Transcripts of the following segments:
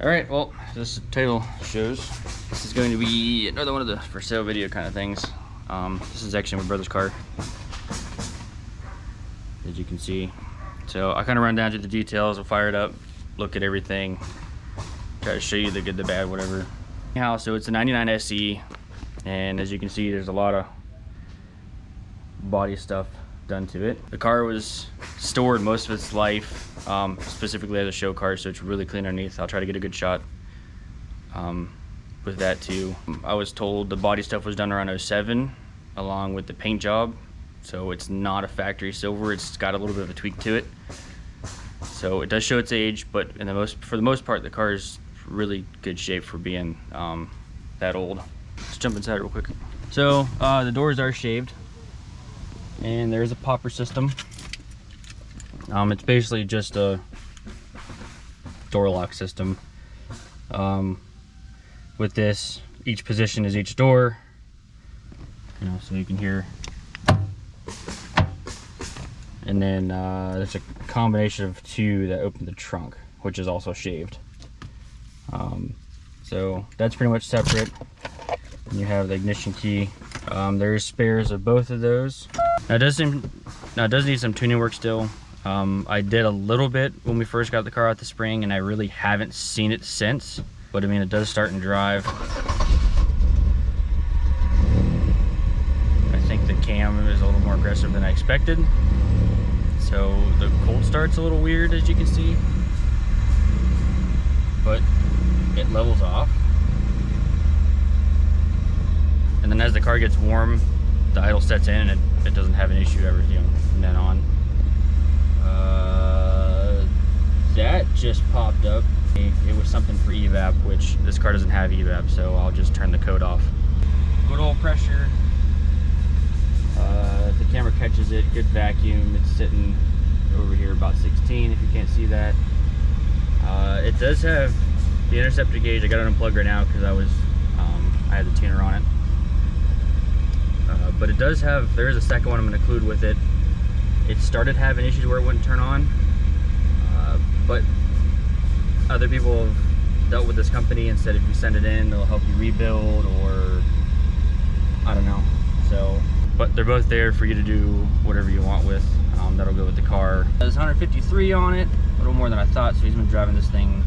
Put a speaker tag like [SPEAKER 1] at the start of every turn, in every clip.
[SPEAKER 1] All right, well, this title shows this is going to be another one of the for sale video kind of things. This is actually my brother's car, as you can see. So I kind of run down to the details. I'll fire it up, look at everything, try to show you the good, the bad, whatever. Anyhow, so it's a 99 SE, and as you can see, there's a lot of body stuff done to it. The car was stored most of its life, specifically as a show car, so it's really clean underneath. I'll try to get a good shot with that too. I was told the body stuff was done around 07 along with the paint job, so it's not a factory silver. It's got a little bit of a tweak to it, so it does show its age, but for the most part the car is really good shape for being that old. Let's jump inside real quick. So the doors are shaved, and there's a popper system. It's basically just a door lock system. With this, each position is each door, you know, so you can hear. And then there's a combination of two that open the trunk, which is also shaved. So that's pretty much separate. And you have the ignition key. There's spares of both of those. Now it does need some tuning work still. I did a little bit when we first got the car out the spring, and I really haven't seen it since. But I mean, it does start and drive. I think the cam is a little more aggressive than I expected. So the cold start's a little weird, as you can see. But it levels off. And then as the car gets warm, the idle sets in, and it doesn't have an issue ever, you know, from then on. That just popped up. It was something for evap, which this car doesn't have evap, so I'll just turn the code off. Good old pressure. If the camera catches it, good vacuum. It's sitting over here about 16, if you can't see that. It does have the interceptor gauge. I got it unplugged right now because I had the tuner on it. But it does have, there is a second one I'm going to include with it. It started having issues where it wouldn't turn on, but other people have dealt with this company and said if you send it in, they'll help you rebuild, or I don't know. So, but they're both there for you to do whatever you want with. That'll go with the car. There's 153 on it, a little more than I thought, so he's been driving this thing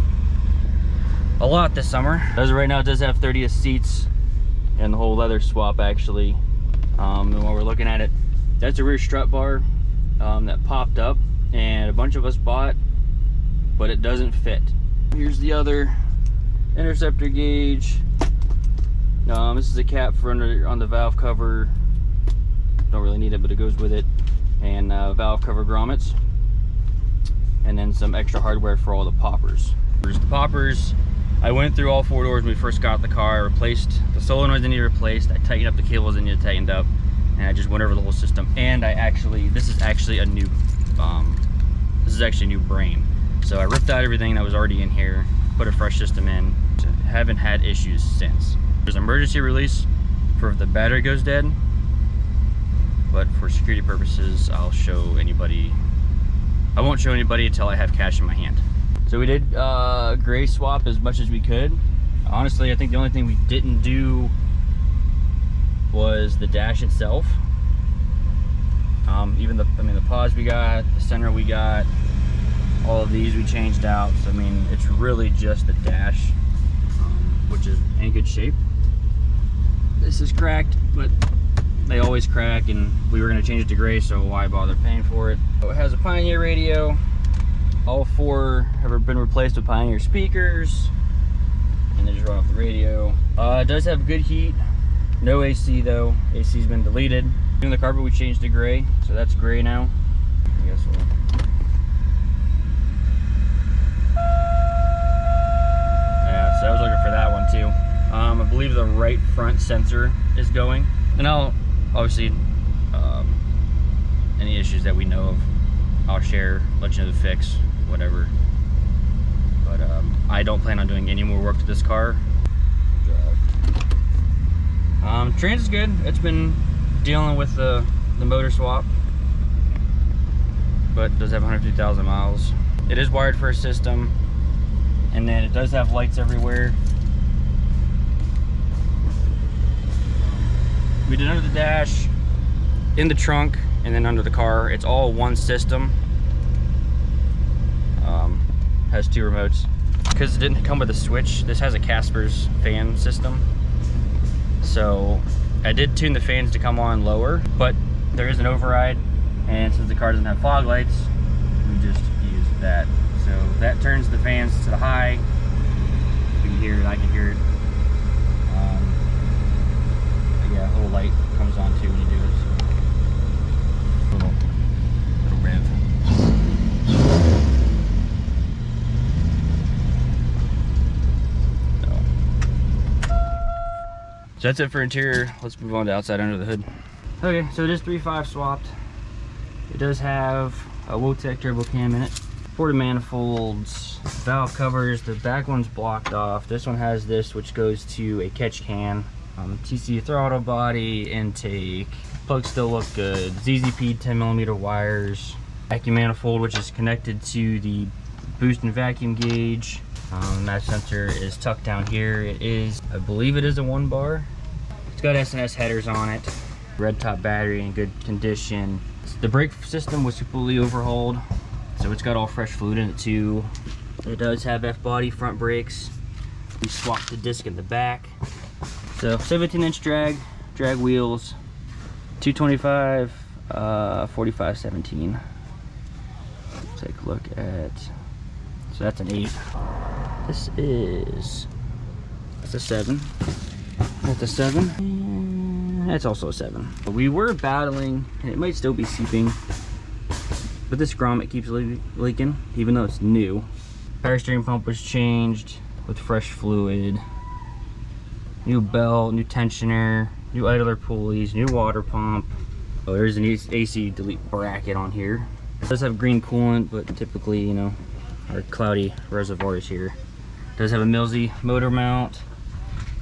[SPEAKER 1] a lot this summer. As of right now, it does have 30th seats and the whole leather swap actually. And while we're looking at it, that's a rear strut bar that popped up and a bunch of us bought, but it doesn't fit. Here's the other interceptor gauge. This is a cap for on the valve cover. Don't really need it, but it goes with it. And valve cover grommets. And then some extra hardware for all the poppers. There's the poppers. I went through all four doors when we first got the car. I replaced the solenoids that need replaced. I tightened up the cables that need tightened up. And I just went over the whole system. And this is actually a new brain. So I ripped out everything that was already in here, put a fresh system in. Haven't had issues since. There's an emergency release for if the battery goes dead, but for security purposes, I won't show anybody until I have cash in my hand. So we did gray swap as much as we could. Honestly, I think the only thing we didn't do was the dash itself. Even the pause we got, the center we got, all of these we changed out. So I mean, it's really just the dash, which is in good shape. This is cracked, but they always crack, and we were going to change it to gray, so why bother paying for it? So it has a Pioneer radio. All four have been replaced with Pioneer speakers, and they just run off the radio. It does have good heat. No AC though. AC's been deleted. In the carpet we changed to gray, so that's gray now. I guess we'll... Yeah, so I was looking for that one too. I believe the right front sensor is going. And I'll obviously any issues that we know of, I'll share, let you know the fix, whatever. But I don't plan on doing any more work to this car. Trans is good. It's been dealing with the motor swap, but it does have 150,000 miles. It is wired for a system, And then it does have lights everywhere. We did under the dash, in the trunk, and then under the car. It's all one system. Has 2 remotes. Because it didn't come with a switch, this has a Casper's fan system. So I did tune the fans to come on lower, but there is an override. And since the car doesn't have fog lights, we just use that. So that turns the fans to the high. You can hear it, I can hear it. But yeah, a little light comes on too when you do it. So. Little rev. So that's it for interior. Let's move on to outside under the hood. Okay, so it is 3.5 swapped. It does have a wot-tech turbo cam in it. Porta manifolds, valve covers. The back one's blocked off. This one has this, which goes to a catch can. TC throttle body, intake. Plugs still look good. ZZP 10mm wires. Vacuum manifold, which is connected to the boost and vacuum gauge. Match sensor is tucked down here. It is, I believe it is a 1 bar. It's got S&S headers on it. Red top battery in good condition. The brake system was completely overhauled, so it's got all fresh fluid in it too. It does have F-body front brakes. We swapped the disc in the back. So 17-inch drag wheels, 225, 45/17. Take a look at, so that's an 8. This is, that's a 7. That's a 7. And that's also a 7. We were battling, and it might still be seeping, but this grommet keeps leaking, even though it's new. Power steering pump was changed with fresh fluid. New belt, new tensioner, new idler pulleys, new water pump. Oh, there's an AC delete bracket on here. It does have green coolant, but typically, you know, our cloudy reservoirs here. It does have a Millsy motor mount.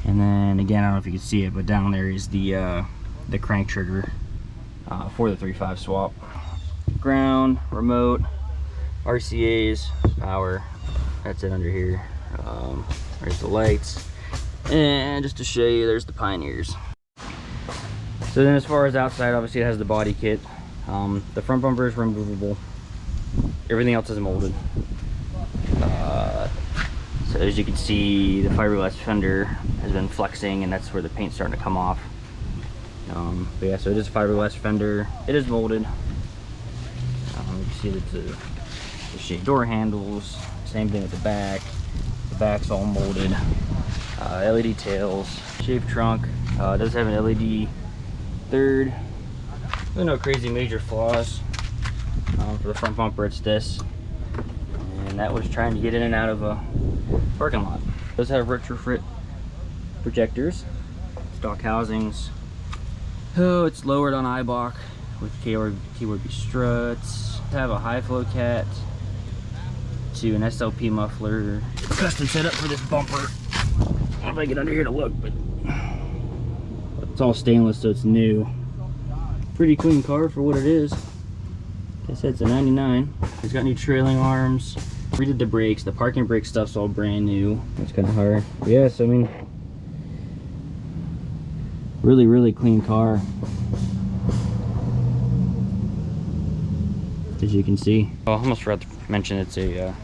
[SPEAKER 1] And then again, I don't know if you can see it, but down there is the crank trigger for the 3.5 swap. Ground, remote, RCA's, power. That's it under here. There's the lights. And just to show you, there's the Pioneers. So then as far as outside, obviously it has the body kit. The front bumper is removable. Everything else is molded. So as you can see, the fiberglass fender has been flexing, and that's where the paint's starting to come off. But yeah, so it is a fiberglass fender. It is molded. You can see that the shade door handles. Same thing with the back. The back's all molded. LED tails, shaved trunk. It does have an LED third. There's no crazy major flaws. For the front bumper, it's this. And that was trying to get in and out of a parking lot. It does have retrofit projectors, stock housings. Oh, it's lowered on Eibach with KWB struts. Have a high flow cat to an SLP muffler. Custom setup for this bumper. I don't know if I get under here to look, but it's all stainless, so it's new. Pretty clean car for what it is. Like I said, it's a 99. It's got new trailing arms. Redid the brakes. The parking brake stuff's all brand new. It's kind of hard. But yeah, so I mean, really clean car. As you can see. Oh, I almost forgot to mention it's a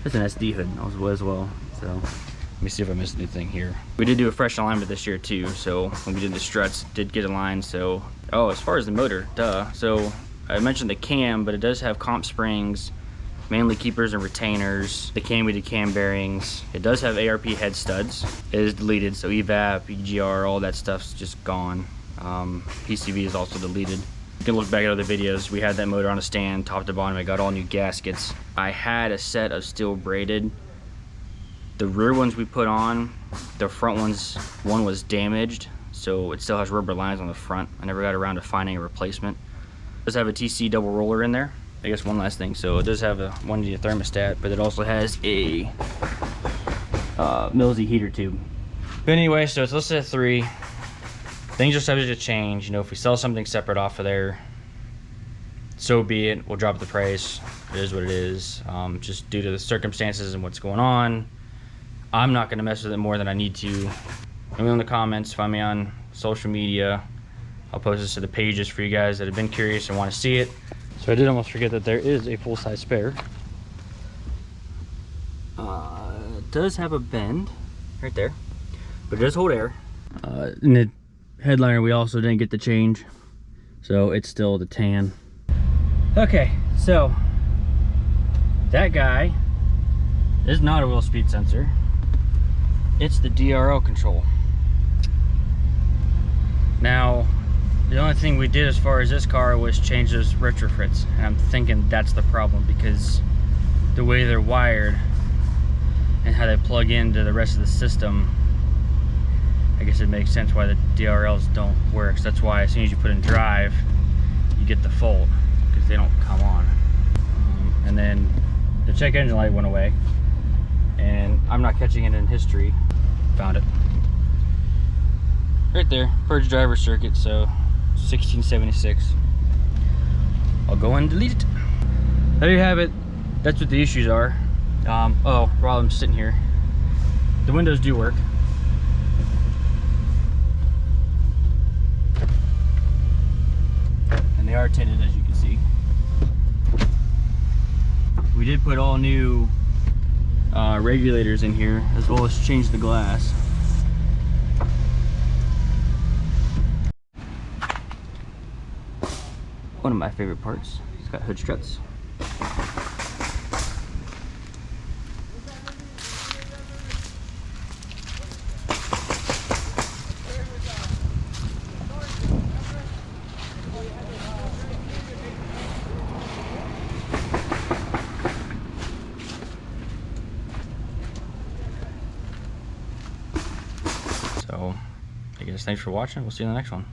[SPEAKER 1] it's an SD hood as well. So let me see if I missed anything here. We did do a fresh alignment this year too. So when we did the struts, did get aligned. So as far as the motor, duh. So I mentioned the cam, but it does have comp springs, mainly keepers and retainers. The cam, we did cam bearings. It does have ARP head studs. It is deleted, so EVAP, EGR, all that stuff's just gone. PCV is also deleted. You can look back at other videos. We had that motor on a stand, top to bottom. I got all new gaskets. I had a set of steel braided. The rear ones we put on, the front ones, one was damaged, so it still has rubber lines on the front. I never got around to finding a replacement. It does have a TC double roller in there. I guess one last thing, so it does have a 1D thermostat, but it also has a Millsy heater tube. But anyway, so it's listed at 3. Things are subject to change. You know, if we sell something separate off of there, so be it. We'll drop the price. It is what it is. Just due to the circumstances and what's going on, I'm not going to mess with it more than I need to. Let me know in the comments, find me on social media. I'll post this to the pages for you guys that have been curious and want to see it. So I did almost forget that there is a full-size spare. It does have a bend right there, but it does hold air. In the headliner, we also didn't get the change, so it's still the tan. Okay, so that guy is not a wheel speed sensor. It's the DRL control. Now, the only thing we did as far as this car was change those retrofits, and I'm thinking that's the problem, because the way they're wired and how they plug into the rest of the system, I guess it makes sense why the DRLs don't work. So that's why as soon as you put in drive, you get the fault, because they don't come on. And then the check engine light went away, and I'm not catching it in history. Found it right there, purge driver circuit, so 1676. I'll go and delete it. There you have it. That's what the issues are. Oh, while I'm sitting here, the windows do work. And they are tinted, as you can see. We did put all new regulators in here, as well as change the glass. One of my favorite parts. It's got hood struts. So, I guess thanks for watching. We'll see you in the next one.